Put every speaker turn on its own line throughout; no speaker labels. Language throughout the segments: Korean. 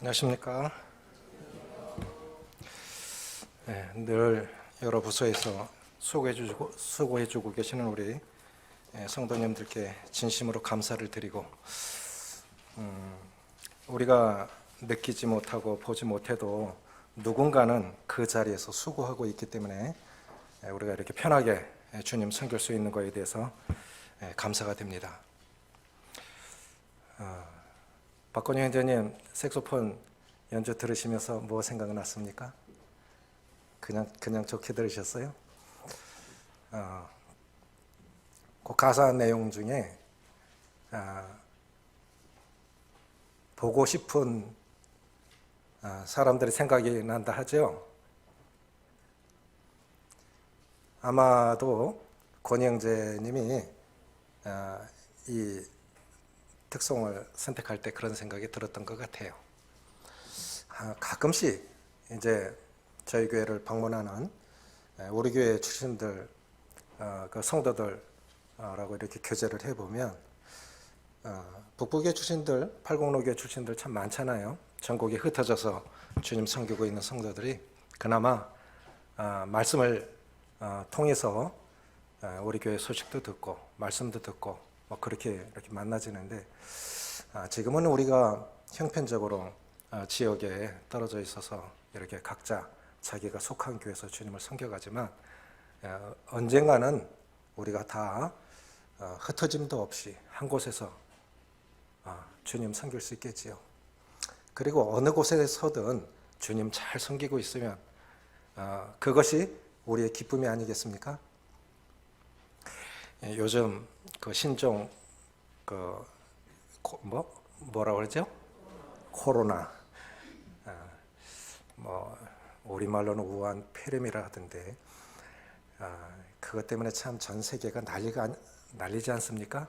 안녕하십니까. 네, 늘 여러 부서에서 수고해주고 계시는 우리 성도님들께 진심으로 감사를 드리고, 우리가 느끼지 못하고 보지 못해도 누군가는 그 자리에서 수고하고 있기 때문에 우리가 이렇게 편하게 주님 섬길 수 있는 것에 대해서 감사가 됩니다. 박건영 형제님, 색소폰 연주 들으시면서 뭐 생각났습니까? 그냥 좋게 들으셨어요? 그 가사 내용 중에 보고 싶은 사람들이 생각이 난다 하죠. 아마도 권희 형제님이 이 특송을 선택할 때 그런 생각이 들었던 것 같아요. 가끔씩 이제 저희 교회를 방문하는 우리 교회 출신들, 그 성도들하고 이렇게 교제를 해보면 북부교회 출신들, 팔공로교회 출신들 참 많잖아요. 전국에 흩어져서 주님 섬기고 있는 성도들이 그나마 말씀을 통해서 우리 교회 소식도 듣고 말씀도 듣고 뭐 그렇게 이렇게 만나지는데, 지금은 우리가 형편적으로 지역에 떨어져 있어서 이렇게 각자 자기가 속한 교회에서 주님을 섬겨가지만, 언젠가는 우리가 다 흩어짐도 없이 한 곳에서 주님 섬길 수 있겠지요. 그리고 어느 곳에서든 주님 잘 섬기고 있으면 그것이 우리의 기쁨이 아니겠습니까? 요즘 그 신종 뭐라고 그러죠? 코로나, 뭐 우리말로는 우한 폐렴이라 하던데, 그것 때문에 참 전 세계가 난리지 않습니까?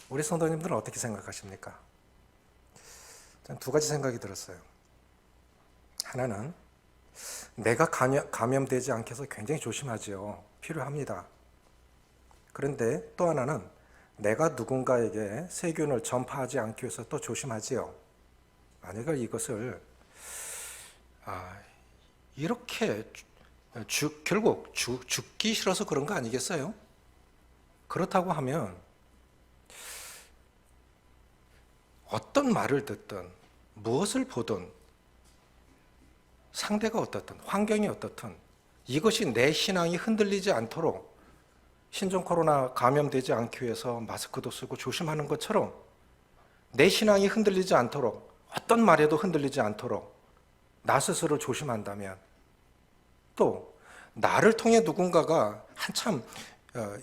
우리 성도님들은 어떻게 생각하십니까? 저는 두 가지 생각이 들었어요. 하나는 내가 감염되지 않게 해서 굉장히 조심하지요. 필요합니다. 그런데 또 하나는 내가 누군가에게 세균을 전파하지 않기 위해서 또 조심하지요. 만약에 이것을 이렇게 결국 죽기 싫어서 그런 거 아니겠어요? 그렇다고 하면 어떤 말을 듣든 무엇을 보든 상대가 어떻든 환경이 어떻든 이것이 내 신앙이 흔들리지 않도록 신종 코로나 감염되지 않기 위해서 마스크도 쓰고 조심하는 것처럼 내 신앙이 흔들리지 않도록, 어떤 말에도 흔들리지 않도록 나 스스로 조심한다면, 또 나를 통해 누군가가 한참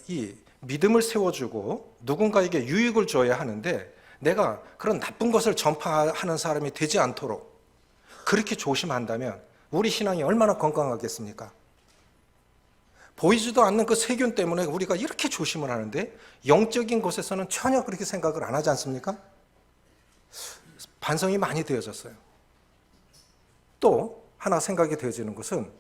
이 믿음을 세워주고 누군가에게 유익을 줘야 하는데 내가 그런 나쁜 것을 전파하는 사람이 되지 않도록 그렇게 조심한다면 우리 신앙이 얼마나 건강하겠습니까? 보이지도 않는 그 세균 때문에 우리가 이렇게 조심을 하는데 영적인 곳에서는 전혀 그렇게 생각을 안 하지 않습니까? 반성이 많이 되어졌어요. 또 하나 생각이 되어지는 것은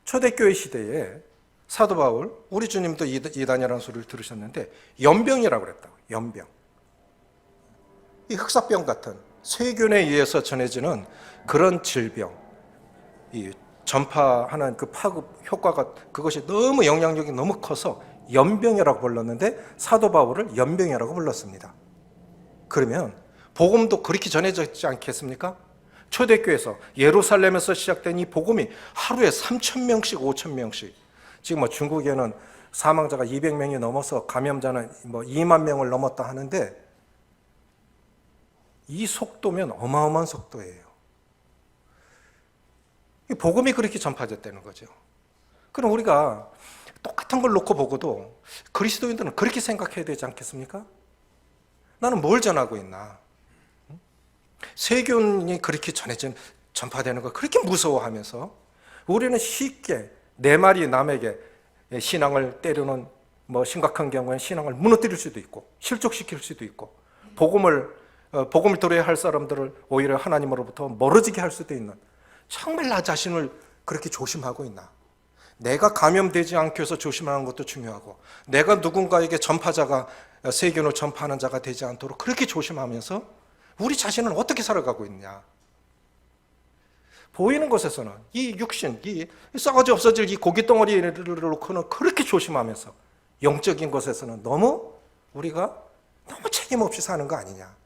초대교회 시대에 사도 바울, 우리 주님도 이단이라는 소리를 들으셨는데 연병이라고 그랬다고. 연병. 이 흑사병 같은 세균에 의해서 전해지는 그런 질병, 이 전파하는 그 파급 효과가, 그것이 너무 영향력이 너무 커서 연병이라고 불렀는데 사도 바울을 연병이라고 불렀습니다. 그러면 복음도 그렇게 전해졌지 않겠습니까? 초대교회에서 예루살렘에서 시작된 이 복음이 하루에 3,000명씩 5,000명씩, 지금 뭐 중국에는 사망자가 200명이 넘어서 감염자는 뭐 2만 명을 넘었다 하는데, 이 속도면 어마어마한 속도예요. 이 복음이 그렇게 전파됐다는 거죠. 그럼 우리가 똑같은 걸 놓고 보고도 그리스도인들은 그렇게 생각해야 되지 않겠습니까? 나는 뭘 전하고 있나? 세균이 그렇게 전파되는 걸 그렇게 무서워하면서 우리는 쉽게 내 말이 남에게 신앙을 때리는, 뭐 심각한 경우에는 신앙을 무너뜨릴 수도 있고 실족시킬 수도 있고 복음을 들어야 할 사람들을 오히려 하나님으로부터 멀어지게 할 수도 있는, 정말 나 자신을 그렇게 조심하고 있나? 내가 감염되지 않기 위해서 조심하는 것도 중요하고, 내가 누군가에게 세균을 전파하는 자가 되지 않도록 그렇게 조심하면서 우리 자신은 어떻게 살아가고 있냐? 보이는 곳에서는 이 육신, 이 썩어지 없어질 이 고기 덩어리를 놓고는 그렇게 조심하면서 영적인 곳에서는 우리가 너무 책임 없이 사는 거 아니냐?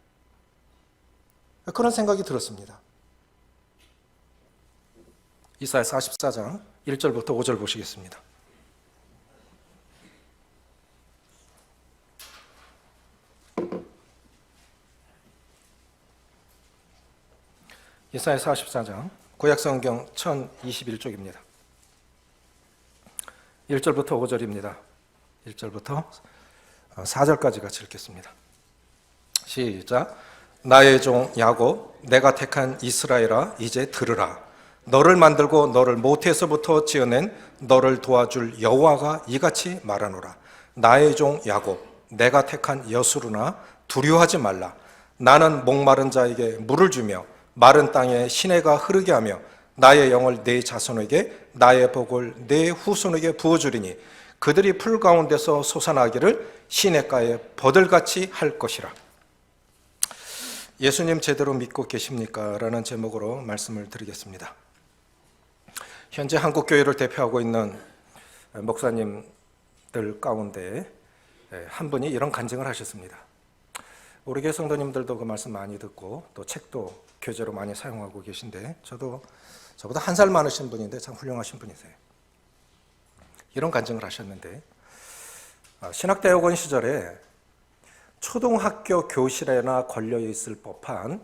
그런 생각이 들었습니다. 이사야 44장 1절부터 5절 보시겠습니다. 이사야 44장 구약성경 1021쪽입니다. 1절부터 5절입니다. 1절부터 4절까지 같이 읽겠습니다. 시작. 나의 종 야곱, 내가 택한 이스라엘아, 이제 들으라. 너를 만들고 너를 모태에서부터 지어낸 너를 도와줄 여호와가 이같이 말하노라. 나의 종 야곱, 내가 택한 여수르나 두려워하지 말라. 나는 목마른 자에게 물을 주며 마른 땅에 시내가 흐르게 하며 나의 영을 네 자손에게 나의 복을 네 후손에게 부어주리니 그들이 풀 가운데서 솟아나기를 시냇가에 버들같이 할 것이라. 예수님 제대로 믿고 계십니까? 라는 제목으로 말씀을 드리겠습니다. 현재 한국교회를 대표하고 있는 목사님들 가운데 한 분이 이런 간증을 하셨습니다. 우리 교회 성도님들도 그 말씀 많이 듣고 또 책도 교재로 많이 사용하고 계신데 저보다 한 살 많으신 분인데 참 훌륭하신 분이세요. 이런 간증을 하셨는데 신학대학원 시절에 초등학교 교실에나 걸려있을 법한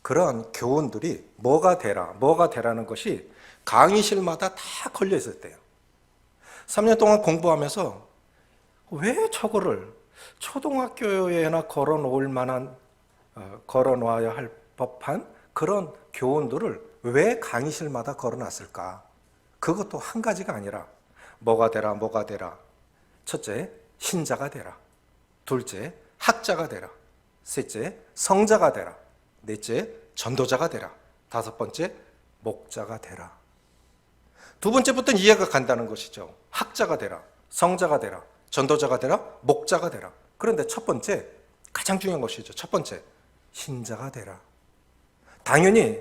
그런 교훈들이 뭐가 되라는 것이 강의실마다 다 걸려있었대요. 3년 동안 공부하면서 왜 저거를 초등학교에나 걸어놓아야 할 법한 그런 교훈들을 왜 강의실마다 걸어놨을까? 그것도 한 가지가 아니라 뭐가 되라. 첫째, 신자가 되라. 둘째, 학자가 되라. 셋째, 성자가 되라. 넷째, 전도자가 되라. 다섯 번째, 목자가 되라. 두 번째부터는 이해가 간다는 것이죠. 학자가 되라. 성자가 되라. 전도자가 되라. 목자가 되라. 그런데 첫 번째, 가장 중요한 것이죠. 첫 번째, 신자가 되라. 당연히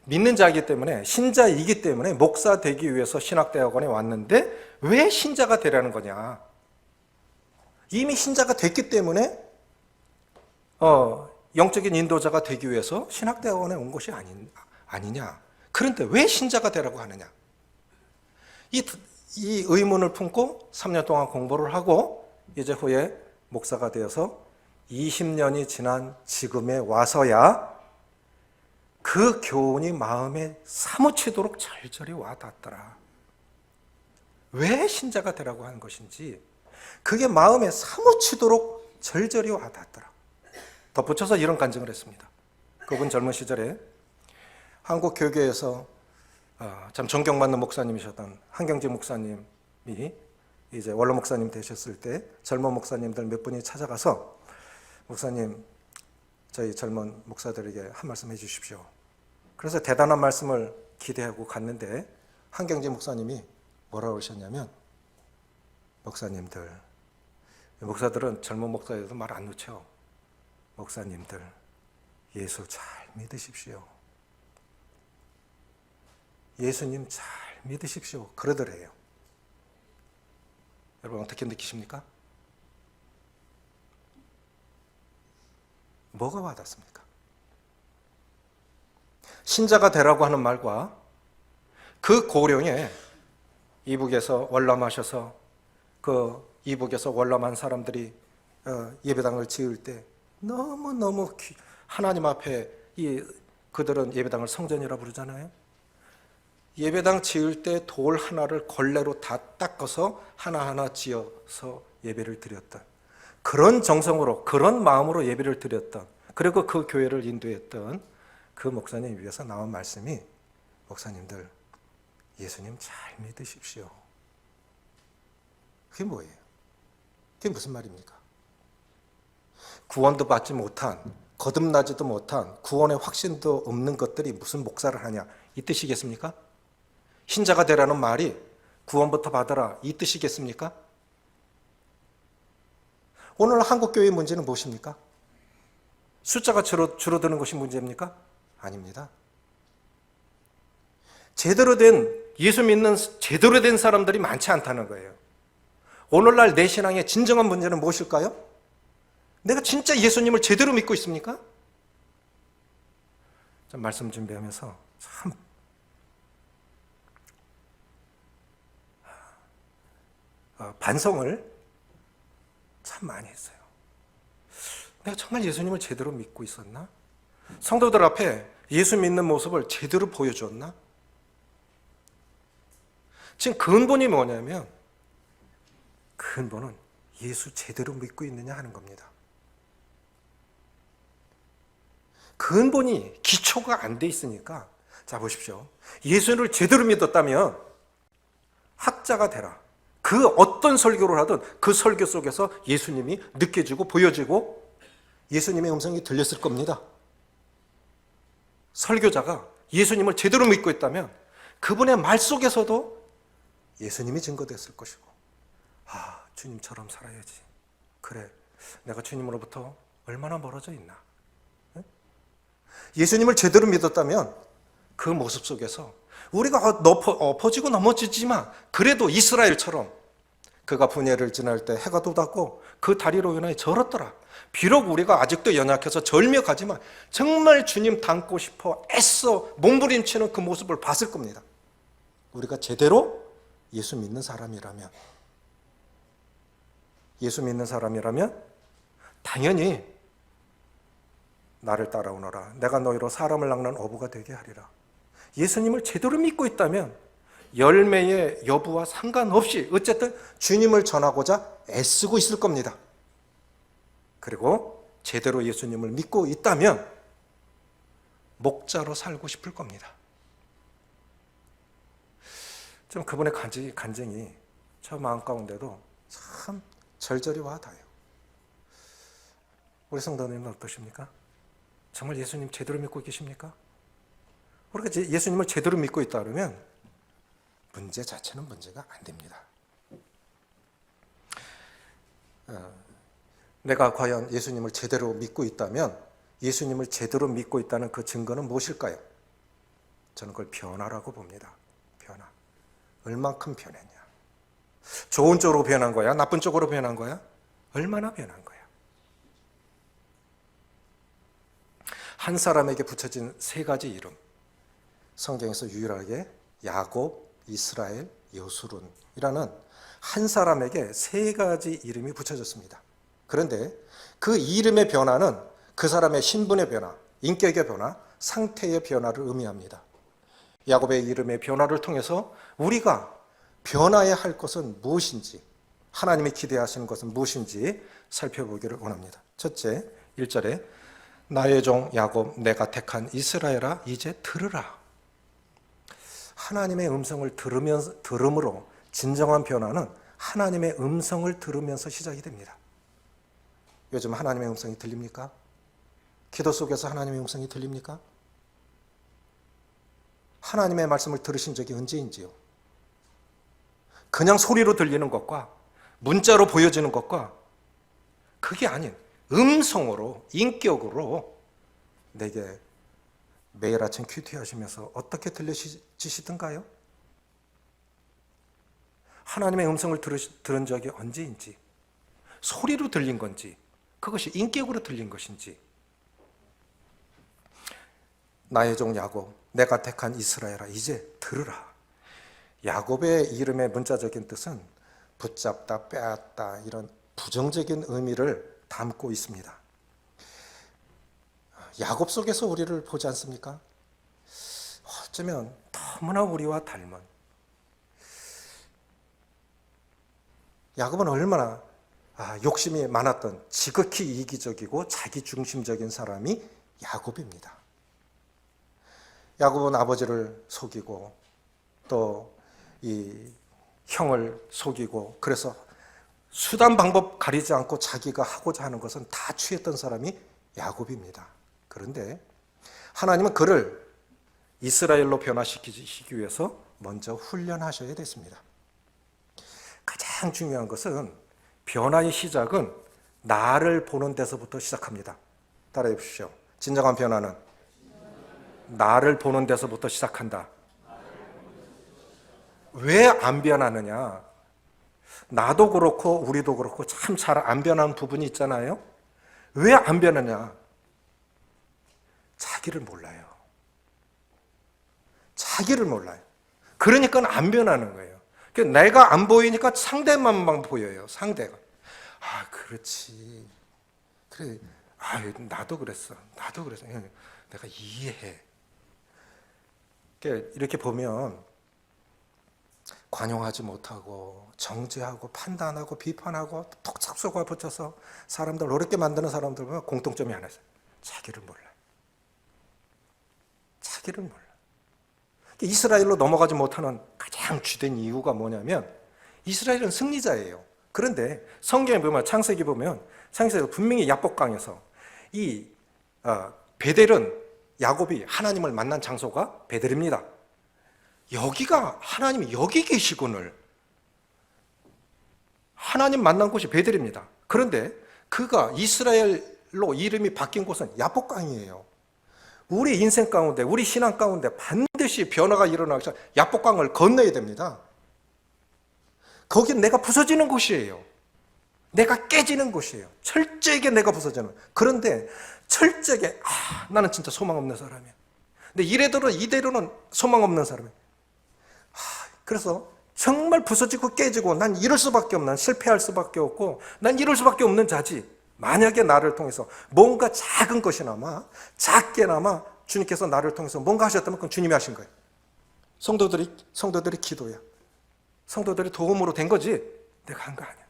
믿는 자이기 때문에, 신자이기 때문에 목사 되기 위해서 신학대학원에 왔는데 왜 신자가 되라는 거냐? 이미 신자가 됐기 때문에 영적인 인도자가 되기 위해서 신학대학원에 온 것이 아니냐? 그런데 왜 신자가 되라고 하느냐? 이 의문을 품고 3년 동안 공부를 하고 이제 후에 목사가 되어서 20년이 지난 지금에 와서야 그 교훈이 마음에 사무치도록 절절히 와닿더라. 왜 신자가 되라고 하는 것인지 그게 마음에 사무치도록 절절히 와닿더라. 덧붙여서 이런 간증을 했습니다. 그분 젊은 시절에 한국 교계에서 참 존경받는 목사님이셨던 한경직 목사님이 이제 원로 목사님 되셨을 때 젊은 목사님들 몇 분이 찾아가서 목사님, 저희 젊은 목사들에게 한 말씀 해주십시오. 그래서 대단한 말씀을 기대하고 갔는데 한경직 목사님이 뭐라고 하셨냐면, 목사들은 젊은 목사들도 말 안 놓죠. 목사님들, 예수 잘 믿으십시오. 예수님 잘 믿으십시오. 그러더래요. 여러분 어떻게 느끼십니까? 뭐가 와닿습니까? 신자가 되라고 하는 말과 그 고령에 이북에서 월남하셔서 그 이북에서 월남한 사람들이 예배당을 지을 때 너무너무 하나님 앞에 그들은 예배당을 성전이라 부르잖아요. 예배당 지을 때 돌 하나를 걸레로 다 닦아서 하나하나 지어서 예배를 드렸던, 그런 정성으로 그런 마음으로 예배를 드렸던, 그리고 그 교회를 인도했던 그 목사님 위해서 나온 말씀이, 목사님들 예수님 잘 믿으십시오. 그게 뭐예요? 그게 무슨 말입니까? 구원도 받지 못한, 거듭나지도 못한, 구원의 확신도 없는 것들이 무슨 목사를 하냐, 이 뜻이겠습니까? 신자가 되라는 말이 구원부터 받아라, 이 뜻이겠습니까? 오늘 한국교회의 문제는 무엇입니까? 숫자가 줄어드는 것이 문제입니까? 아닙니다. 제대로 된 예수 믿는 제대로 된 사람들이 많지 않다는 거예요. 오늘날 내 신앙의 진정한 문제는 무엇일까요? 내가 진짜 예수님을 제대로 믿고 있습니까? 좀 말씀 준비하면서 참 반성을 참 많이 했어요. 내가 정말 예수님을 제대로 믿고 있었나? 성도들 앞에 예수 믿는 모습을 제대로 보여줬나? 지금 근본이 뭐냐면 근본은 예수 제대로 믿고 있느냐 하는 겁니다. 근본이 기초가 안 돼 있으니까 자 보십시오. 예수를 제대로 믿었다면 학자가 되라. 그 어떤 설교를 하든 그 설교 속에서 예수님이 느껴지고 보여지고 예수님의 음성이 들렸을 겁니다. 설교자가 예수님을 제대로 믿고 있다면 그분의 말 속에서도 예수님이 증거됐을 것이고 아, 주님처럼 살아야지. 그래, 내가 주님으로부터 얼마나 멀어져 있나. 예수님을 제대로 믿었다면 그 모습 속에서 우리가 엎어지고 넘어지지만 그래도 이스라엘처럼 그가 분야를 지날 때 해가 돋았고 그 다리로 인하여 절었더라. 비록 우리가 아직도 연약해서 절묘하지만 정말 주님 닮고 싶어 애써 몸부림치는 그 모습을 봤을 겁니다. 우리가 제대로 예수 믿는 사람이라면 당연히 나를 따라오너라. 내가 너희로 사람을 낚는 어부가 되게 하리라. 예수님을 제대로 믿고 있다면 열매의 여부와 상관없이 어쨌든 주님을 전하고자 애쓰고 있을 겁니다. 그리고 제대로 예수님을 믿고 있다면 목자로 살고 싶을 겁니다. 좀 그분의 간증이 저 마음 가운데도 참 절절히 와닿아요. 우리 성도님은 어떠십니까? 정말 예수님 제대로 믿고 계십니까? 우리가 예수님을 제대로 믿고 있다 그러면 문제 자체는 문제가 안 됩니다. 내가 과연 예수님을 제대로 믿고 있다면 예수님을 제대로 믿고 있다는 그 증거는 무엇일까요? 저는 그걸 변화라고 봅니다. 변화. 얼만큼 변했냐? 좋은 쪽으로 변한 거야? 나쁜 쪽으로 변한 거야? 얼마나 변한 거야? 한 사람에게 붙여진 세 가지 이름. 성경에서 유일하게 야곱, 이스라엘, 여수룬이라는 한 사람에게 세 가지 이름이 붙여졌습니다. 그런데 그 이름의 변화는 그 사람의 신분의 변화, 인격의 변화, 상태의 변화를 의미합니다. 야곱의 이름의 변화를 통해서 우리가 변화해야 할 것은 무엇인지, 하나님이 기대하시는 것은 무엇인지 살펴보기를 원합니다. 첫째, 1절에 나의 종 야곱, 내가 택한 이스라엘아, 이제 들으라. 하나님의 음성을 들음으로 진정한 변화는 하나님의 음성을 들으면서 시작이 됩니다. 요즘 하나님의 음성이 들립니까? 기도 속에서 하나님의 음성이 들립니까? 하나님의 말씀을 들으신 적이 언제인지요? 그냥 소리로 들리는 것과 문자로 보여지는 것과 그게 아닌 음성으로, 인격으로 내게 매일 아침 큐티하시면서 어떻게 들려지시던가요? 하나님의 음성을 들은 적이 언제인지, 소리로 들린 건지, 그것이 인격으로 들린 것인지. 나의 종 야곱, 내가 택한 이스라엘아, 이제 들으라. 야곱의 이름의 문자적인 뜻은 붙잡다, 빼앗다 이런 부정적인 의미를 담고 있습니다. 야곱 속에서 우리를 보지 않습니까? 어쩌면 너무나 우리와 닮은, 야곱은 얼마나 욕심이 많았던 지극히 이기적이고 자기중심적인 사람이 야곱입니다. 야곱은 아버지를 속이고 또 이 형을 속이고 그래서 수단 방법 가리지 않고 자기가 하고자 하는 것은 다 취했던 사람이 야곱입니다. 그런데 하나님은 그를 이스라엘로 변화시키기 위해서 먼저 훈련하셔야 됐습니다. 가장 중요한 것은 변화의 시작은 나를 보는 데서부터 시작합니다. 따라해 보십시오. 진정한 변화는 나를 보는 데서부터 시작한다. 왜 안 변하느냐? 나도 그렇고 우리도 그렇고 참 잘 안 변하는 부분이 있잖아요. 왜 안 변하냐? 자기를 몰라요. 자기를 몰라요. 그러니까 안 변하는 거예요. 내가 안 보이니까 상대만 보여요. 상대가. 아, 그렇지. 그래. 아, 나도 그랬어. 나도 그랬어. 내가 이해해. 이렇게 보면 관용하지 못하고 정죄하고 판단하고 비판하고 톡 잡수고 붙여서 사람들 어렵게 만드는 사람들 보면 공통점이 하나 있어요. 자기를 몰라요. 자기를 몰라. 이스라엘로 넘어가지 못하는 가장 주된 이유가 뭐냐면 이스라엘은 승리자예요. 그런데 성경에 보면 창세기 보면 창세기 분명히 야복강에서 이 베델은 야곱이 하나님을 만난 장소가 베델입니다. 여기가 하나님이 여기 계시군을 하나님 만난 곳이 베델입니다. 그런데 그가 이스라엘로 이름이 바뀐 곳은 야복강이에요. 우리 인생 가운데 우리 신앙 가운데 반드시 변화가 일어나기 전 야복강을 건너야 됩니다. 거긴 내가 부서지는 곳이에요. 내가 깨지는 곳이에요. 철저하게 내가 부서지는. 그런데 철저하게 나는 진짜 소망 없는 사람이야. 근데 이대로는 소망 없는 사람이야. 그래서 정말 부서지고 깨지고 난 이럴 수밖에 없는, 난 실패할 수밖에 없고 난 이럴 수밖에 없는 자지. 만약에 나를 통해서 뭔가 작은 것이나마 작게나마 주님께서 나를 통해서 뭔가 하셨다면 그건 주님이 하신 거예요. 성도들이 기도야. 성도들이 도움으로 된 거지 내가 한 거 아니야.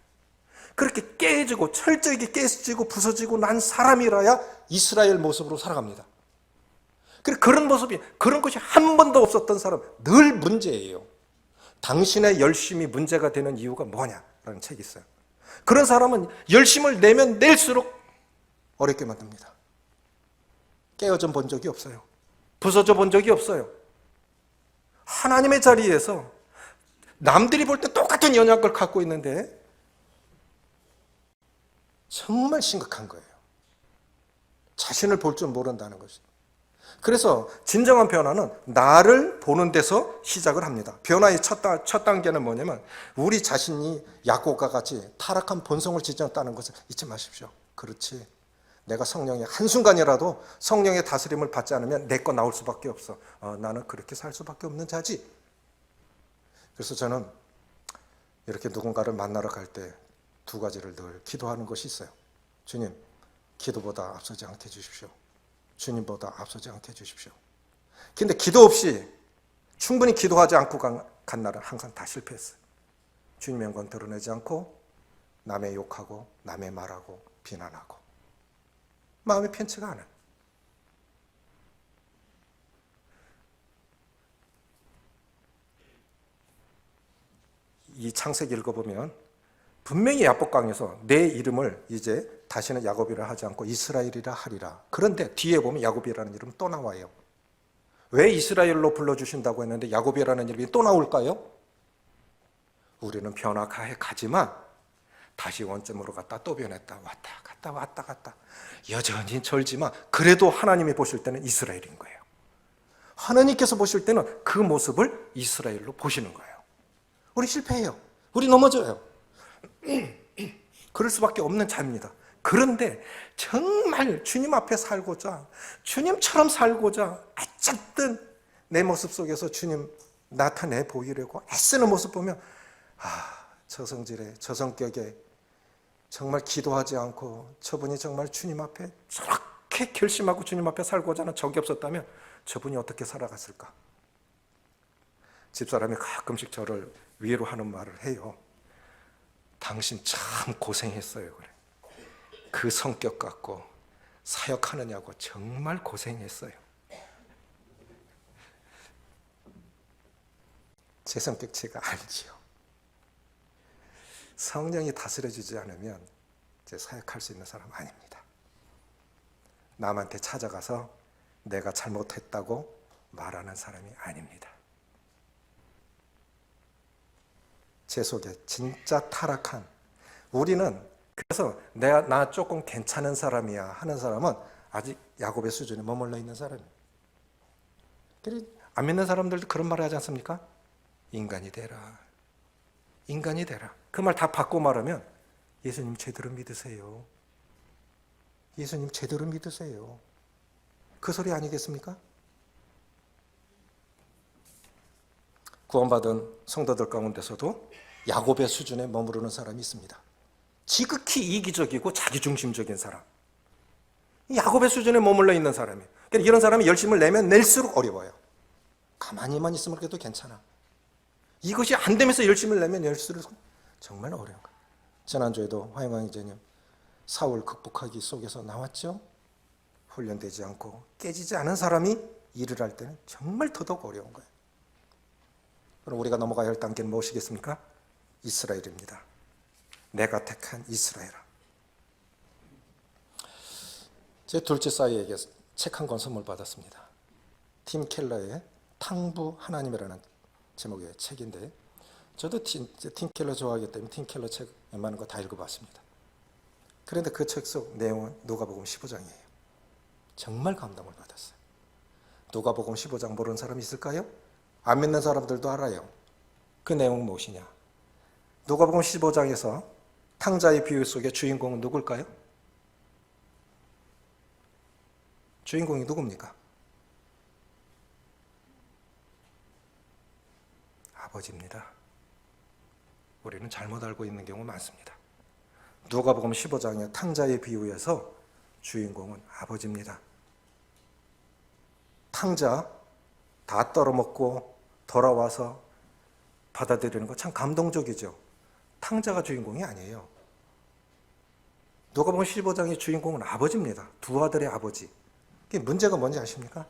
그렇게 깨지고 철저하게 깨지고 부서지고 난 사람이라야 이스라엘 모습으로 살아갑니다. 그런 모습이, 그런 것이 한 번도 없었던 사람 늘 문제예요. 당신의 열심이 문제가 되는 이유가 뭐냐라는 책이 있어요. 그런 사람은 열심을 내면 낼수록 어렵게 만듭니다. 깨어져 본 적이 없어요. 부서져 본 적이 없어요. 하나님의 자리에서 남들이 볼 때 똑같은 연약을 갖고 있는데 정말 심각한 거예요. 자신을 볼 줄 모른다는 것이. 그래서 진정한 변화는 나를 보는 데서 시작을 합니다. 변화의 첫 단계는 뭐냐면 우리 자신이 야곱과 같이 타락한 본성을 지녔다는 것을 잊지 마십시오. 그렇지. 내가 성령의 한순간이라도 성령의 다스림을 받지 않으면 내 거 나올 수밖에 없어. 나는 그렇게 살 수밖에 없는 자지. 그래서 저는 이렇게 누군가를 만나러 갈 때 두 가지를 늘 기도하는 것이 있어요. 주님, 기도보다 앞서지 않게 해주십시오. 주님보다 앞서지 않게 해주십시오. 근데 기도 없이 충분히 기도하지 않고 간 날은 항상 다 실패했어요. 주님의 영광 드러내지 않고 남의 욕하고 남의 말하고 비난하고 마음이 편치가 않아요. 이 창세기 읽어보면 분명히 야복강에서 내 이름을 이제 다시는 야곱이라 하지 않고 이스라엘이라 하리라. 그런데 뒤에 보면 야곱이라는 이름이 또 나와요. 왜 이스라엘로 불러주신다고 했는데 야곱이라는 이름이 또 나올까요? 우리는 변화가해 가지만 다시 원점으로 갔다 또 변했다. 왔다 갔다. 여전히 절지만 그래도 하나님이 보실 때는 이스라엘인 거예요. 하나님께서 보실 때는 그 모습을 이스라엘로 보시는 거예요. 우리 실패해요. 우리 넘어져요. 그럴 수밖에 없는 자입니다. 그런데 정말 주님 앞에 살고자, 주님처럼 살고자 어쨌든 내 모습 속에서 주님 나타내 보이려고 애쓰는 모습 보면 저 성질에, 저 성격에 정말 기도하지 않고 저분이 정말 주님 앞에 저렇게 결심하고 주님 앞에 살고자 하는 적이 없었다면 저분이 어떻게 살아갔을까? 집사람이 가끔씩 저를 위로하는 말을 해요. 당신 참 고생했어요. 그래. 그 성격 갖고 사역하느냐고 정말 고생했어요. 제 성격 제가 알지요. 성령이 다스려주지 않으면 제 사역할 수 있는 사람 아닙니다. 남한테 찾아가서 내가 잘못했다고 말하는 사람이 아닙니다. 제 속에 진짜 타락한, 우리는 그래서 나 조금 괜찮은 사람이야 하는 사람은 아직 야곱의 수준에 머물러 있는 사람이에요. 안 믿는 사람들도 그런 말을 하지 않습니까? 인간이 되라. 인간이 되라. 그 말 다 바꿔 말하면 예수님 제대로 믿으세요. 예수님 제대로 믿으세요. 그 소리 아니겠습니까? 구원받은 성도들 가운데서도 야곱의 수준에 머무르는 사람이 있습니다. 지극히 이기적이고 자기중심적인 사람. 야곱의 수준에 머물러 있는 사람이에요. 그러니까 이런 사람이 열심을 내면 낼수록 어려워요. 가만히만 있으면 그래도 괜찮아. 이것이 안 되면서 열심을 내면 낼수록 정말 어려운 거예요. 지난주에도 화영광 이제님 사울 극복하기 속에서 나왔죠. 훈련되지 않고 깨지지 않은 사람이 일을 할 때는 정말 더더욱 어려운 거예요. 그럼 우리가 넘어가야 할 단계는 무엇이겠습니까? 이스라엘입니다. 내가 택한 이스라엘아. 제 둘째 사이에게 책 한 권 선물 받았습니다. 팀 켈러의 탕부 하나님이라는 제목의 책인데, 저도 팀 켈러 좋아하기 때문에 팀 켈러 책 웬만한 거 다 읽어봤습니다. 그런데 그 책 속 내용은 누가복음 15장이에요. 정말 감동을 받았어요. 누가복음 15장 모르는 사람 있을까요? 안 믿는 사람들도 알아요. 그 내용 무엇이냐? 누가복음 15장에서 탕자의 비유 속의 주인공은 누굴까요? 주인공이 누굽니까? 아버지입니다. 우리는 잘못 알고 있는 경우 많습니다. 누가복음 15장의 탕자의 비유에서 주인공은 아버지입니다. 탕자 다 떨어먹고 돌아와서 받아들이는 거 참 감동적이죠. 탕자가 주인공이 아니에요. 누가복음 15장의 주인공은 아버지입니다. 두 아들의 아버지. 이게 문제가 뭔지 아십니까?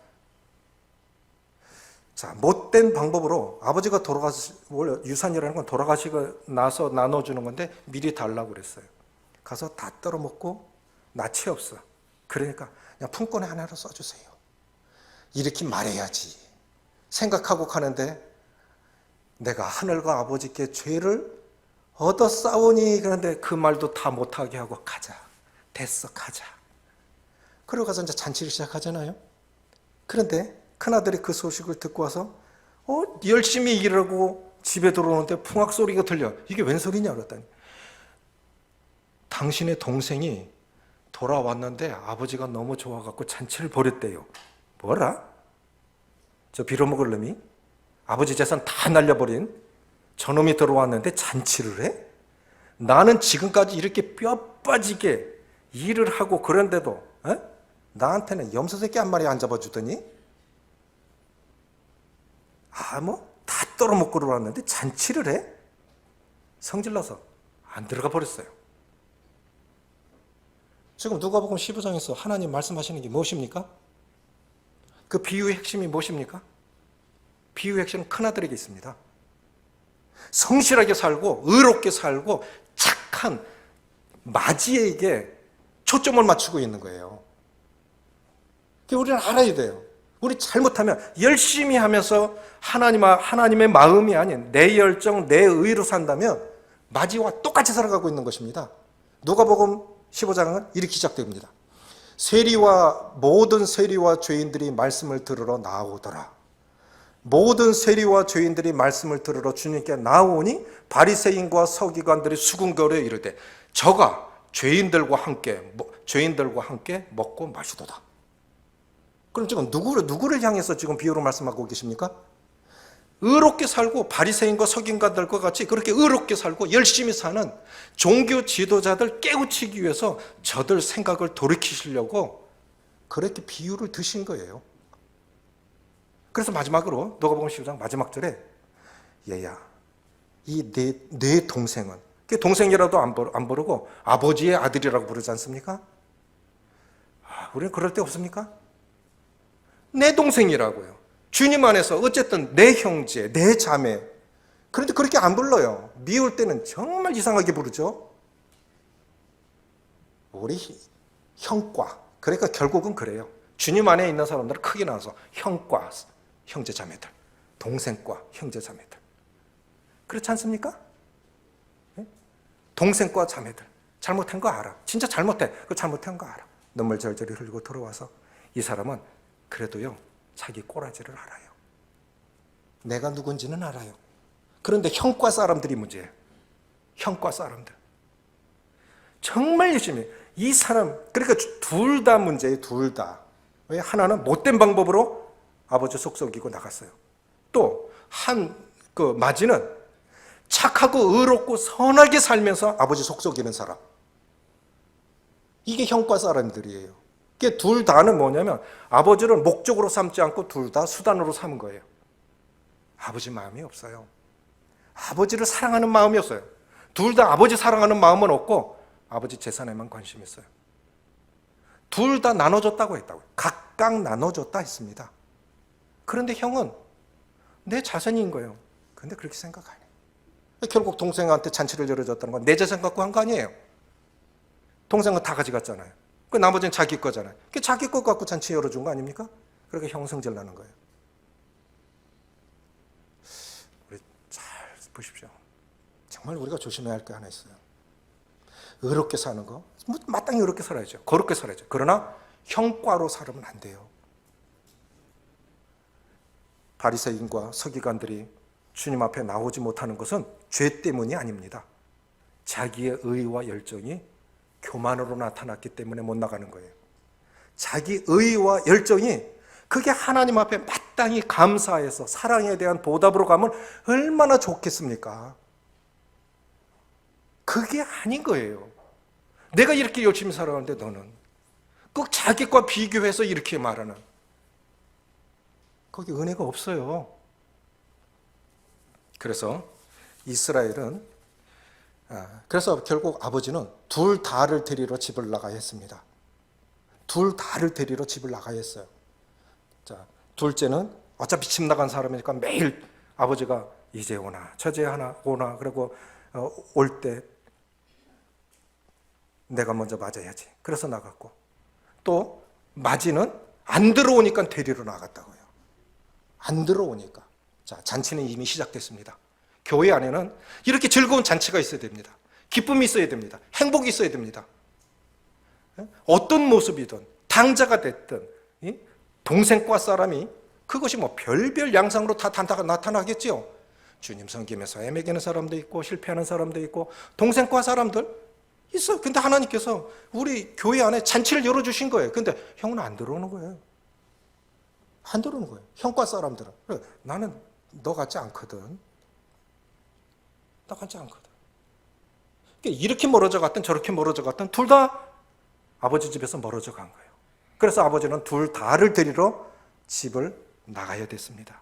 자, 못된 방법으로 아버지가 원래 유산이라는 건 돌아가시고 나서 나눠주는 건데 미리 달라고 그랬어요. 가서 다 떨어먹고 낯이 없어. 그러니까 그냥 품권에 하나로 써주세요. 이렇게 말해야지 생각하고 가는데, 내가 하늘과 아버지께 죄를 얻어 싸우니, 그런데 그 말도 다 못하게 하고 가자. 됐어, 가자. 그러고 가서 이제 잔치를 시작하잖아요. 그런데 큰아들이 그 소식을 듣고 와서 열심히 일하고 집에 들어오는데 풍악 소리가 들려. 이게 웬 소리냐 그랬더니, 당신의 동생이 돌아왔는데 아버지가 너무 좋아갖고 잔치를 벌였대요. 뭐라? 저 빌어먹을 놈이 아버지 재산 다 날려버린 저놈이 들어왔는데 잔치를 해? 나는 지금까지 이렇게 뼈 빠지게 일을 하고 그런데도 나한테는 염소 새끼 한 마리 안 잡아주더니 다 떨어먹고 들어왔는데 잔치를 해? 성질나서 안 들어가 버렸어요. 지금 누가복음 15장에서 하나님 말씀하시는 게 무엇입니까? 그 비유의 핵심이 무엇입니까? 비유의 핵심은 큰아들에게 있습니다. 성실하게 살고 의롭게 살고 착한 마지에게 초점을 맞추고 있는 거예요. 우리는 알아야 돼요. 우리 잘못하면 열심히 하면서 하나님의 마음이 아닌 내 열정, 내 의로 산다면 마지와 똑같이 살아가고 있는 것입니다. 누가복음 15장은 이렇게 시작됩니다. 모든 세리와 죄인들이 말씀을 들으러 나오더라. 모든 세리와 죄인들이 말씀을 들으러 주님께 나오니 바리새인과 서기관들이 수군거려 이르되 저가 죄인들과 함께 먹고 마시도다. 그럼 지금 누구를 향해서 지금 비유로 말씀하고 계십니까? 의롭게 살고 바리새인과 서기관들과 같이 그렇게 의롭게 살고 열심히 사는 종교 지도자들 깨우치기 위해서 저들 생각을 돌이키시려고 그렇게 비유를 드신 거예요. 그래서 마지막으로 누가복음 15장 마지막 절에 얘야, 이 내 동생은, 동생이라도 안 부르고 아버지의 아들이라고 부르지 않습니까? 우리는 그럴 때 없습니까? 내 동생이라고요. 주님 안에서 어쨌든 내 형제, 내 자매. 그런데 그렇게 안 불러요. 미울 때는 정말 이상하게 부르죠. 우리 형과. 그러니까 결국은 그래요. 주님 안에 있는 사람들은 크게 나눠서 형과 형제 자매들, 동생과 형제 자매들. 그렇지 않습니까? 동생과 자매들. 잘못한 거 알아. 진짜 잘못해. 그 잘못한 거 알아. 눈물 절절히 흘리고 들어와서 이 사람은 그래도요 자기 꼬라지를 알아요. 내가 누군지는 알아요. 그런데 형과 사람들이 문제예요. 형과 사람들. 정말 열심히 이 사람, 그러니까 둘 다 문제예요. 둘 다. 왜? 하나는 못된 방법으로 아버지 속썩이고 나갔어요. 또 그 마지는 착하고 의롭고 선하게 살면서 아버지 속썩이는 사람. 이게 형과 사람들이에요. 이게 둘 다는 뭐냐면 아버지를 목적으로 삼지 않고 둘 다 수단으로 삼은 거예요. 아버지 마음이 없어요. 아버지를 사랑하는 마음이 없어요. 둘 다 아버지 사랑하는 마음은 없고 아버지 재산에만 관심이 있어요. 둘 다 나눠줬다고 했다고요. 각각 나눠줬다 했습니다. 그런데 형은 내 자손인 거예요. 근데 그렇게 생각 안 해요. 결국 동생한테 잔치를 열어줬다는 건 내 재산 갖고 한 거 아니에요. 동생은 다 가져갔잖아요. 그 나머지는 자기 거잖아요. 그 자기 거 갖고 잔치 열어준 거 아닙니까? 그렇게 형 성질 나는 거예요. 우리 잘 보십시오. 정말 우리가 조심해야 할 게 하나 있어요. 의롭게 사는 거, 마땅히 의롭게 살아야죠. 거룩게 살아야죠. 그러나 형과로 살면 안 돼요. 바리새인과 서기관들이 주님 앞에 나오지 못하는 것은 죄 때문이 아닙니다. 자기의 의와 열정이 교만으로 나타났기 때문에 못 나가는 거예요. 자기 의와 열정이 그게 하나님 앞에 마땅히 감사해서 사랑에 대한 보답으로 가면 얼마나 좋겠습니까? 그게 아닌 거예요. 내가 이렇게 열심히 살아가는데 너는 꼭 자기과 비교해서 이렇게 말하는, 거기 은혜가 없어요. 그래서 이스라엘은 그래서 결국 아버지는 둘 다를 데리러 집을 나가야 했습니다. 둘 다를 데리러 집을 나가야 했어요. 자, 둘째는 어차피 집 나간 사람이니까 매일 아버지가 이제 오나 저제 하나 오나 그리고 올 때 내가 먼저 맞아야지. 그래서 나갔고, 또 마지는 안 들어오니까 데리러 나갔다고요. 안 들어오니까. 자, 잔치는 이미 시작됐습니다. 교회 안에는 이렇게 즐거운 잔치가 있어야 됩니다. 기쁨이 있어야 됩니다. 행복이 있어야 됩니다. 어떤 모습이든 당자가 됐든 동생과 사람이 그것이 뭐 별별 양상으로 다 나타나겠지요. 주님 섬기면서 애매기는 사람도 있고 실패하는 사람도 있고 동생과 사람들 있어요. 근데 하나님께서 우리 교회 안에 잔치를 열어주신 거예요. 근데 형은 안 들어오는 거예요. 안 들어오는 거예요. 형과 사람들은. 나는 너 같지 않거든. 나 같지 않거든. 이렇게 멀어져 갔든 저렇게 멀어져 갔든 둘 다 아버지 집에서 멀어져 간 거예요. 그래서 아버지는 둘 다를 데리러 집을 나가야 됐습니다.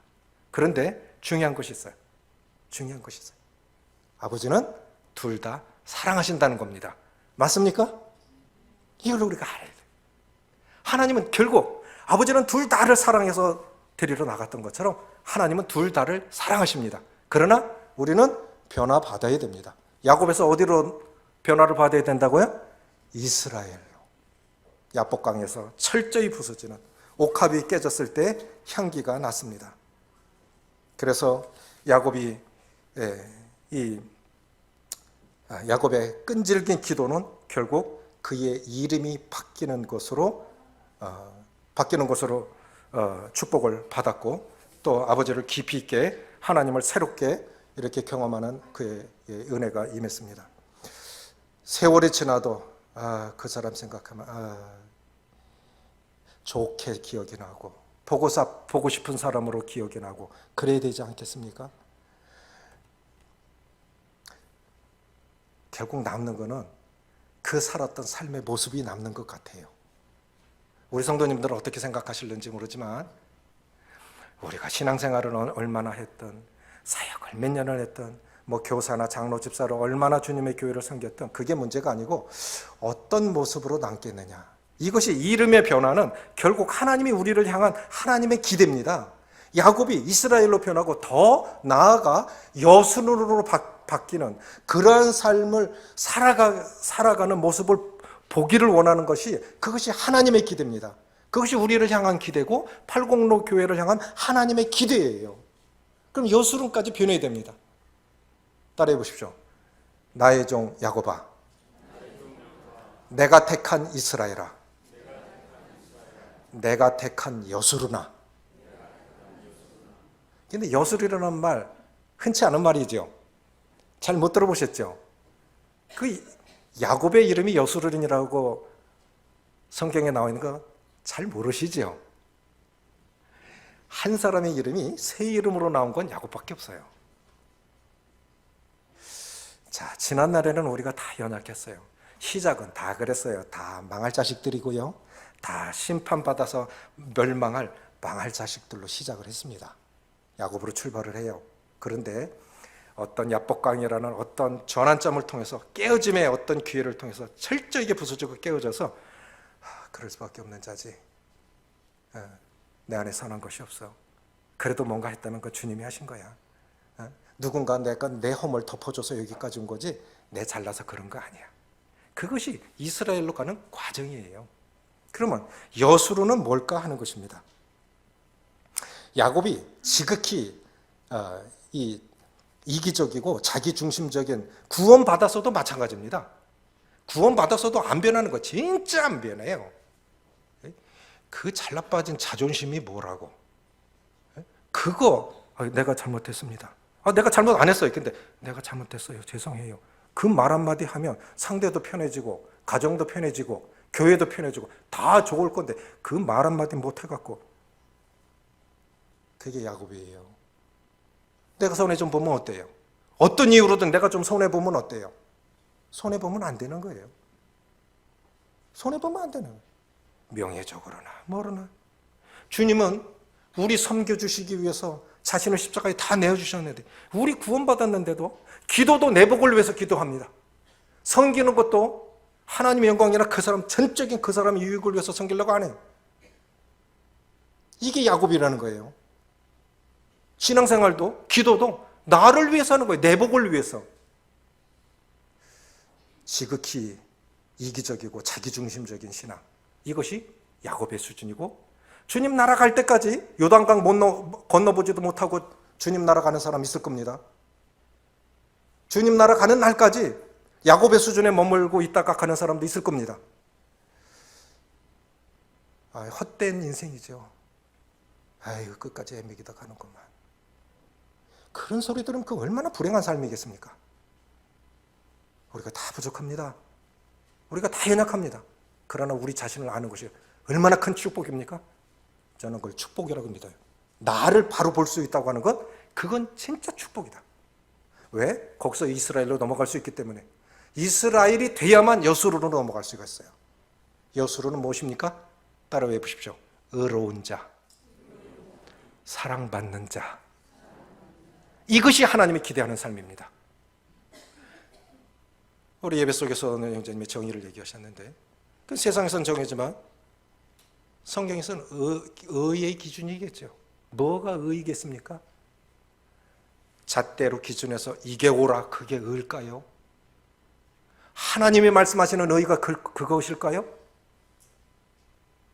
그런데 중요한 것이 있어요. 중요한 것이 있어요. 아버지는 둘 다 사랑하신다는 겁니다. 맞습니까? 이걸 우리가 알아야 돼요. 하나님은 결국 아버지는 둘 다를 사랑해서 데리러 나갔던 것처럼 하나님은 둘 다를 사랑하십니다. 그러나 우리는 변화받아야 됩니다. 야곱에서 어디로 변화를 받아야 된다고요? 이스라엘로. 야복강에서 철저히 부서지는 옥합이 깨졌을 때 향기가 났습니다. 그래서 야곱의 끈질긴 기도는 결국 그의 이름이 바뀌는 것으로 축복을 받았고, 또 아버지를 깊이 있게 하나님을 새롭게 이렇게 경험하는 그의 은혜가 임했습니다. 세월이 지나도 그 사람 생각하면 좋게 기억이 나고 보고 싶은 사람으로 기억이 나고 그래야 되지 않겠습니까? 결국 남는 거는 그 살았던 삶의 모습이 남는 것 같아요. 우리 성도님들은 어떻게 생각하실는지 모르지만 우리가 신앙생활을 얼마나 했든 사역을 몇 년을 했든 뭐 교사나 장로 집사로 얼마나 주님의 교회를 섬겼든 그게 문제가 아니고 어떤 모습으로 남겠느냐. 이것이 이름의 변화는 결국 하나님이 우리를 향한 하나님의 기대입니다. 야곱이 이스라엘로 변하고 더 나아가 여순으로 바뀌는 그러한 삶을 살아가는 모습을 보기를 원하는 그것이 하나님의 기대입니다. 그것이 우리를 향한 기대고 팔공로 교회를 향한 하나님의 기대예요. 그럼 여수론까지 변해야 됩니다. 따라해 보십시오. 나의 종 야곱아, 내가 택한 이스라엘아, 내가 택한 여수르나. 근데 여수르라는 말 흔치 않은 말이죠. 잘 못 들어보셨죠? 그 야곱의 이름이 여수르니라고 성경에 나와 있는 거 잘 모르시죠? 한 사람의 이름이 새 이름으로 나온 건 야곱밖에 없어요. 자, 지난날에는 우리가 다 연약했어요. 시작은 다 그랬어요. 다 망할 자식들이고요. 다 심판받아서 멸망할 망할 자식들로 시작을 했습니다. 야곱으로 출발을 해요. 그런데 어떤 야복강이라는 어떤 전환점을 통해서 깨어짐의 어떤 기회를 통해서 철저하게 부서지고 깨어져서 그럴 수밖에 없는 자지. 내 안에 선한 것이 없어. 그래도 뭔가 했다는 건 주님이 하신 거야. 누군가 내가 내 허물 덮어줘서 여기까지 온 거지 내 잘나서 그런 거 아니야. 그것이 이스라엘로 가는 과정이에요. 그러면 여수로는 뭘까 하는 것입니다. 야곱이 지극히 이기적이고 자기중심적인, 구원받았어도 마찬가지입니다. 구원받았어도 안 변하는 거 진짜 안 변해요. 그 잘나빠진 자존심이 뭐라고? 그거 내가 잘못했습니다. 내가 잘못 안 했어요. 근데 내가 잘못했어요. 죄송해요. 그 말 한마디 하면 상대도 편해지고 가정도 편해지고 교회도 편해지고 다 좋을 건데 그 말 한마디 못 해갖고, 그게 야곱이에요. 내가 손해 좀 보면 어때요? 어떤 이유로든 내가 좀 손해 보면 어때요? 손해 보면 안 되는 거예요. 손해 보면 안 되는 거예요. 명예적으로나 뭐로나. 주님은 우리 섬겨주시기 위해서 자신을 십자가에 다 내어주셨는데, 우리 구원받았는데도 기도도 내복을 위해서 기도합니다. 섬기는 것도 하나님의 영광이나 그 사람 전적인 그 사람의 유익을 위해서 섬기려고 안 해요. 이게 야곱이라는 거예요. 신앙생활도 기도도 나를 위해서 하는 거예요. 내복을 위해서. 지극히 이기적이고 자기중심적인 신앙, 이것이 야곱의 수준이고, 주님 나라 갈 때까지 요단강 건너보지도 못하고 주님 나라 가는 사람 있을 겁니다. 주님 나라 가는 날까지 야곱의 수준에 머물고 있다가 가는 사람도 있을 겁니다. 헛된 인생이죠. 아유, 끝까지 헤매기다 가는구만. 그런 소리 들으면 그 얼마나 불행한 삶이겠습니까? 우리가 다 부족합니다. 우리가 다 연약합니다. 그러나 우리 자신을 아는 것이 얼마나 큰 축복입니까? 저는 그걸 축복이라고 믿어요. 나를 바로 볼 수 있다고 하는 것, 그건 진짜 축복이다. 왜? 거기서 이스라엘로 넘어갈 수 있기 때문에. 이스라엘이 돼야만 여수로로 넘어갈 수가 있어요. 여수로는 무엇입니까? 따라해 보십시오. 의로운 자, 사랑받는 자. 이것이 하나님이 기대하는 삶입니다. 우리 예배 속에서는 형제님이 정의를 얘기하셨는데, 그 세상에서는 정의지만 성경에서는 의의 기준이겠죠. 뭐가 의이겠습니까? 잣대로 기준해서 이게 옳아, 그게 의일까요? 하나님이 말씀하시는 의가 그것일까요?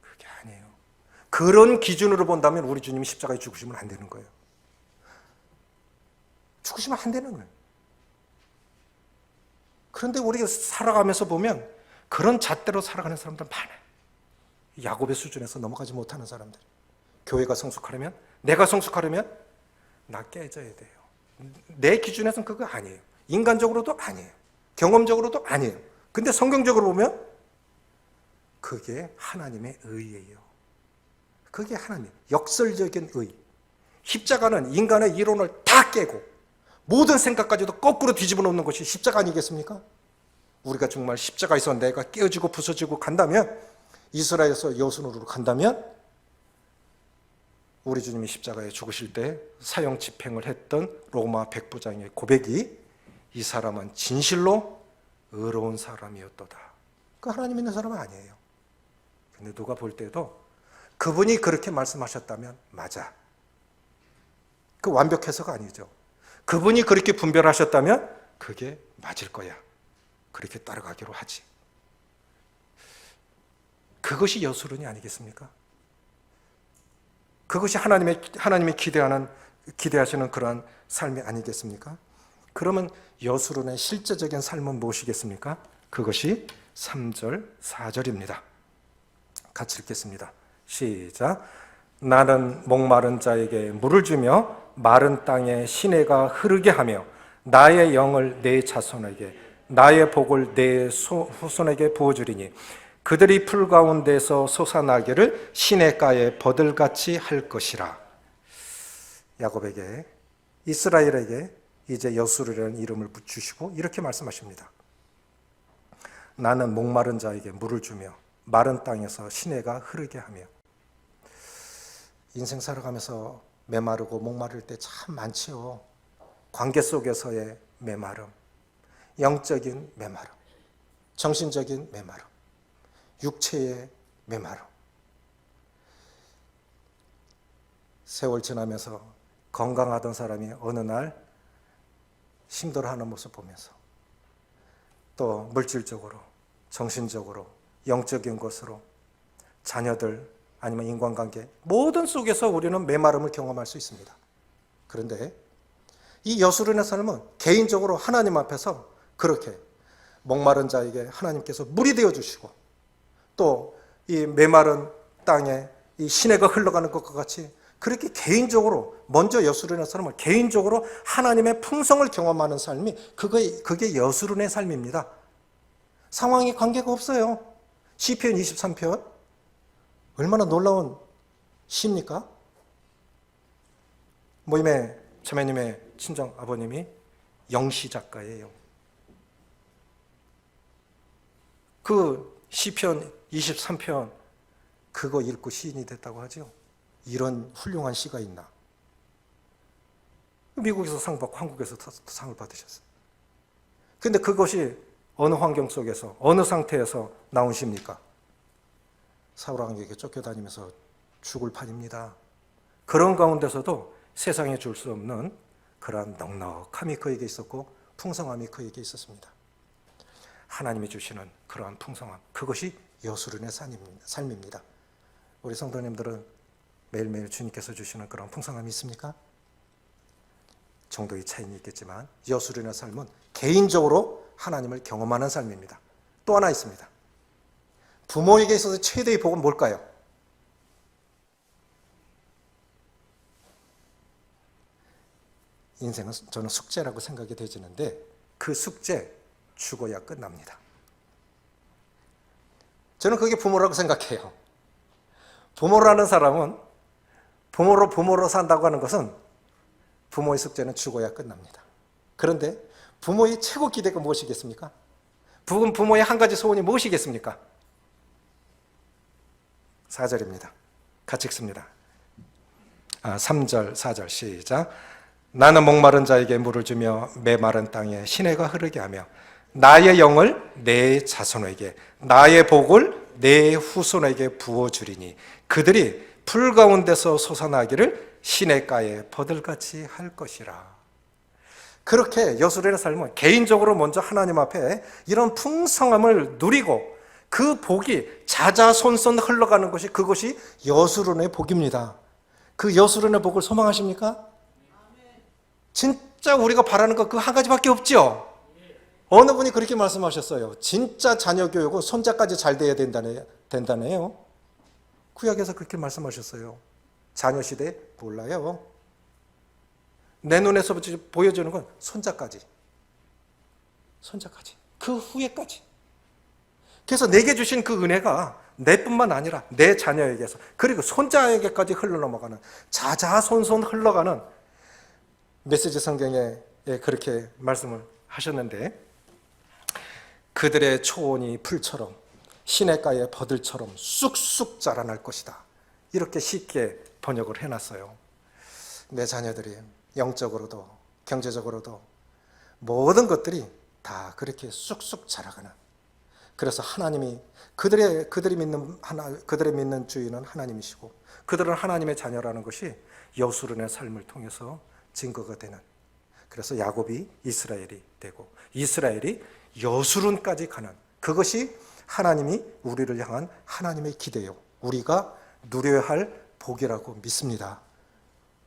그게 아니에요. 그런 기준으로 본다면 우리 주님이 십자가에 죽으시면 안 되는 거예요. 죽으시면 안 되는 거예요. 그런데 우리가 살아가면서 보면 그런 잣대로 살아가는 사람들 많아요. 야곱의 수준에서 넘어가지 못하는 사람들. 교회가 성숙하려면, 내가 성숙하려면 나 깨져야 돼요. 내 기준에서는 그거 아니에요. 인간적으로도 아니에요. 경험적으로도 아니에요. 근데 성경적으로 보면 그게 하나님의 의예요. 그게 하나님, 역설적인 의. 십자가는 인간의 이론을 다 깨고 모든 생각까지도 거꾸로 뒤집어 놓는 것이 십자가 아니겠습니까? 우리가 정말 십자가에서 내가 깨어지고 부서지고 간다면, 이스라엘에서 여순으로 간다면, 우리 주님이 십자가에 죽으실 때 사형 집행을 했던 로마 백부장의 고백이, 이 사람은 진실로 의로운 사람이었도다. 그 하나님 있는 사람은 아니에요. 근데 누가 볼 때도 그분이 그렇게 말씀하셨다면 맞아. 그 완벽해서가 아니죠. 그분이 그렇게 분별하셨다면 그게 맞을 거야. 그렇게 따라가기로 하지. 그것이 여수론이 아니겠습니까? 그것이 하나님이 기대하시는 그러한 삶이 아니겠습니까? 그러면 여수론의 실제적인 삶은 무엇이겠습니까? 그것이 3절, 4절입니다. 같이 읽겠습니다. 시작. 나는 목마른 자에게 물을 주며 마른 땅에 시내가 흐르게 하며 나의 영을 내 자손에게 나의 복을 내 후손에게 부어주리니 그들이 풀 가운데서 솟아나기를 시냇가에 버들같이 할 것이라. 야곱에게, 이스라엘에게 이제 여수르라는 이름을 붙이시고 이렇게 말씀하십니다. 나는 목마른 자에게 물을 주며 마른 땅에서 시내가 흐르게 하며. 인생 살아가면서 메마르고 목마를 때 참 많지요. 관계 속에서의 메마름, 영적인 메마름, 정신적인 메마름, 육체의 메마름. 세월 지나면서 건강하던 사람이 어느 날 힘들어하는 모습 보면서 또 물질적으로, 정신적으로, 영적인 것으로 자녀들 아니면 인간관계 모든 속에서 우리는 메마름을 경험할 수 있습니다. 그런데 이 여수론의 삶은 개인적으로 하나님 앞에서 그렇게 목마른 자에게 하나님께서 물이 되어 주시고 또 이 메마른 땅에 이 시내가 흘러가는 것과 같이 그렇게 개인적으로 먼저 여수론의 삶을 개인적으로 하나님의 풍성을 경험하는 삶이 그게 여수론의 삶입니다. 상황에 관계가 없어요. 시편 23편 얼마나 놀라운 시입니까? 모임의 자매님의 친정 아버님이 영시 작가예요. 그 시편 23편 그거 읽고 시인이 됐다고 하죠. 이런 훌륭한 시가 있나? 미국에서 상 받고 한국에서 상을 받으셨어요. 그런데 그것이 어느 환경 속에서 어느 상태에서 나온 시입니까? 사울왕에게 쫓겨다니면서 죽을 판입니다. 그런 가운데서도 세상에 줄 수 없는 그러한 넉넉함이 그에게 있었고 풍성함이 그에게 있었습니다. 하나님이 주시는 그러한 풍성함, 그것이 여수론의 삶입니다. 우리 성도님들은 매일매일 주님께서 주시는 그런 풍성함이 있습니까? 정도의 차이는 있겠지만 여수론의 삶은 개인적으로 하나님을 경험하는 삶입니다. 또 하나 있습니다. 부모에게 있어서 최대의 복은 뭘까요? 인생은 저는 숙제라고 생각이 되지는데 그 숙제 죽어야 끝납니다. 저는 그게 부모라고 생각해요. 부모라는 사람은 부모로 산다고 하는 것은 부모의 숙제는 죽어야 끝납니다. 그런데 부모의 최고 기대가 무엇이겠습니까? 부모의 한 가지 소원이 무엇이겠습니까? 4절입니다. 같이 읽습니다. 3절, 4절 시작. 나는 목마른 자에게 물을 주며 메마른 땅에 시내가 흐르게 하며 나의 영을 내 자손에게 나의 복을 내 후손에게 부어주리니 그들이 풀 가운데서 솟아나기를 시냇가에 버들같이 할 것이라. 그렇게 여수론의 삶은 개인적으로 먼저 하나님 앞에 이런 풍성함을 누리고 그 복이 자자손손 흘러가는 것이 그것이 여수론의 복입니다. 그 여수론의 복을 소망하십니까? 진짜 우리가 바라는 것 그 한 가지밖에 없죠. 어느 분이 그렇게 말씀하셨어요. 진짜 자녀 교육은 손자까지 잘 돼야 된다네요. 구약에서 그렇게 말씀하셨어요. 자녀 시대 몰라요. 내 눈에서 보여주는 건 손자까지. 그 후에까지. 그래서 내게 주신 그 은혜가 내뿐만 아니라 내 자녀에게서 그리고 손자에게까지 흘러넘어가는 자자손손 흘러가는 메시지 성경에 그렇게 말씀을 하셨는데 그들의 초원이 풀처럼 시냇가의 버들처럼 쑥쑥 자라날 것이다. 이렇게 쉽게 번역을 해놨어요. 내 자녀들이 영적으로도 경제적으로도 모든 것들이 다 그렇게 쑥쑥 자라가는. 그래서 하나님이 그들이 믿는 주인은 하나님이시고 그들은 하나님의 자녀라는 것이 여수론의 삶을 통해서 증거가 되는. 그래서 야곱이 이스라엘이 되고 이스라엘이 여수론까지 가는 그것이 하나님이 우리를 향한 하나님의 기대요. 우리가 누려야 할 복이라고 믿습니다.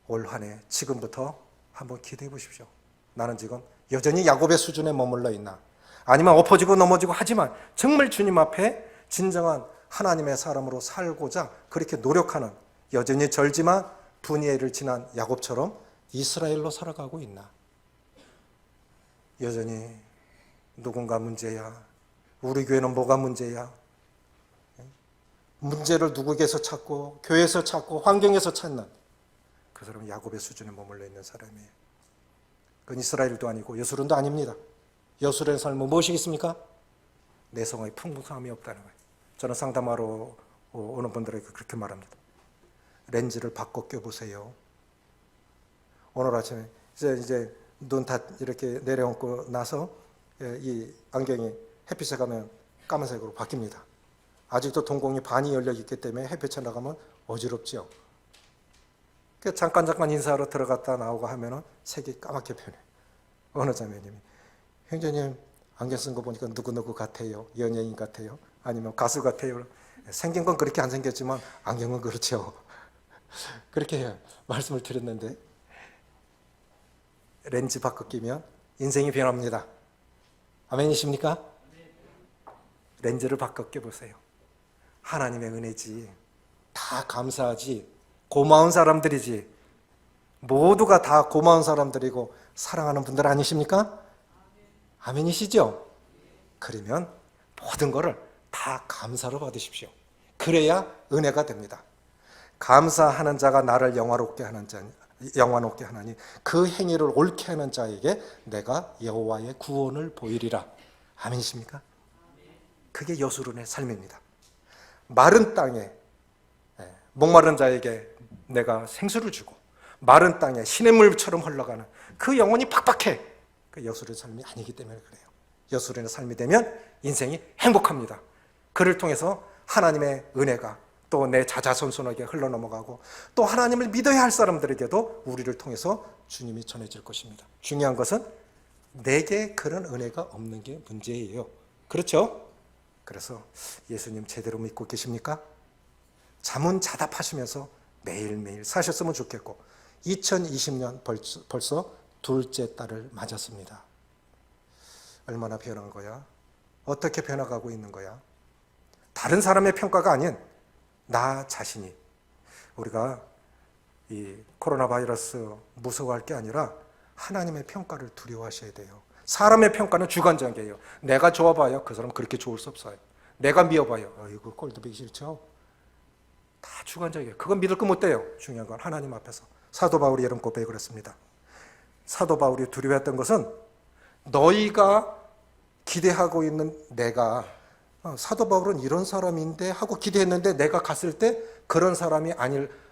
올 한 해 지금부터 한번 기대해 보십시오. 나는 지금 여전히 야곱의 수준에 머물러 있나? 아니면 엎어지고 넘어지고 하지만 정말 주님 앞에 진정한 하나님의 사람으로 살고자 그렇게 노력하는, 여전히 절지만 분이엘을 지난 야곱처럼 이스라엘로 살아가고 있나? 여전히 누군가 문제야, 우리 교회는 뭐가 문제야? 문제를 누구에게서 찾고 교회에서 찾고 환경에서 찾는 그 사람은 야곱의 수준에 머물러 있는 사람이에요. 그건 이스라엘도 아니고 여수론도 아닙니다. 여수론의 삶은 무엇이겠습니까? 내성의 풍부함이 없다는 거예요. 저는 상담하러 오는 분들에게 그렇게 말합니다. 렌즈를 바꿔 껴보세요. 오늘 아침에 이제 눈 다 이렇게 내려앉고 나서 이 안경이 햇빛에 가면 까만색으로 바뀝니다. 아직도 동공이 반이 열려 있기 때문에 햇빛에 나가면 어지럽죠. 잠깐 인사하러 들어갔다 나오고 하면은 색이 까맣게 변해요. 어느 자매님이, 형제님 안경 쓴 거 보니까 누구누구 같아요? 연예인 같아요? 아니면 가수 같아요? 생긴 건 그렇게 안 생겼지만 안경은 그렇죠. 그렇게 말씀을 드렸는데, 렌즈 바꿔 끼면 인생이 변합니다. 아멘이십니까? 렌즈를 바꿔 껴보세요. 하나님의 은혜지. 다 감사하지. 고마운 사람들이지. 모두가 다 고마운 사람들이고 사랑하는 분들 아니십니까? 아멘이시죠? 그러면 모든 것을 다 감사로 받으십시오. 그래야 은혜가 됩니다. 감사하는 자가 나를 영화롭게 하나니 그 행위를 옳게 하는 자에게 내가 여호와의 구원을 보이리라. 아멘이십니까? 그게 여수론의 삶입니다. 마른 땅에 목마른 자에게 내가 생수를 주고 마른 땅에 시냇물처럼 흘러가는 그 영혼이 팍팍해. 그 여수론의 삶이 아니기 때문에 그래요. 여수론의 삶이 되면 인생이 행복합니다. 그를 통해서 하나님의 은혜가 또 내 자자손손에게 흘러넘어가고 또 하나님을 믿어야 할 사람들에게도 우리를 통해서 주님이 전해질 것입니다. 중요한 것은 내게 그런 은혜가 없는 게 문제예요. 그렇죠? 그래서 예수님 제대로 믿고 계십니까? 잠은 자답하시면서 매일매일 사셨으면 좋겠고 2020년 벌써 둘째 딸을 맞았습니다. 얼마나 변한 거야? 어떻게 변화가고 있는 거야? 다른 사람의 평가가 아닌 나 자신이. 우리가 이 코로나 바이러스 무서워할 게 아니라 하나님의 평가를 두려워하셔야 돼요. 사람의 평가는 주관적이에요. 내가 좋아봐요. 그 사람 그렇게 좋을 수 없어요. 내가 미워봐요. 이거 꼴도 보기 싫죠? 다 주관적이에요. 그건 믿을 거 못 돼요. 중요한 건 하나님 앞에서. 사도 바울이 이런 고백을 했습니다. 사도 바울이 두려워했던 것은 너희가 기대하고 있는 내가 사도 바울은 이런 사람인데 하고 기대했는데 내가 갔을 때 그런 사람이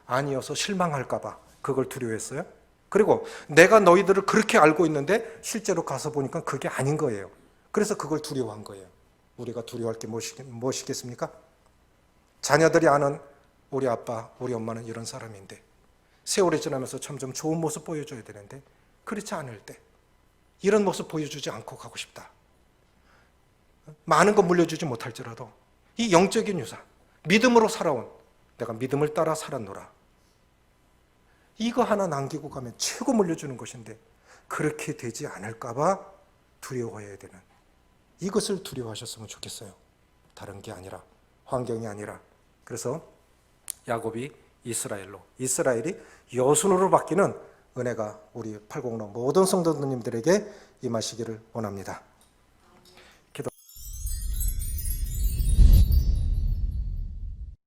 아니어서 실망할까 봐 그걸 두려워했어요. 그리고 내가 너희들을 그렇게 알고 있는데 실제로 가서 보니까 그게 아닌 거예요. 그래서 그걸 두려워한 거예요. 우리가 두려워할 게 무엇이겠습니까? 자녀들이 아는 우리 아빠, 우리 엄마는 이런 사람인데 세월이 지나면서 점점 좋은 모습 보여줘야 되는데 그렇지 않을 때 이런 모습 보여주지 않고 가고 싶다. 많은 거 물려주지 못할지라도 이 영적인 유산, 믿음으로 살아온 내가 믿음을 따라 살았노라. 이거 하나 남기고 가면 최고 물려주는 것인데 그렇게 되지 않을까 봐 두려워해야 되는, 이것을 두려워하셨으면 좋겠어요. 다른 게 아니라, 환경이 아니라. 그래서 야곱이 이스라엘로, 이스라엘이 여순으로 바뀌는 은혜가 우리 806 모든 성도님들에게 임하시기를 원합니다.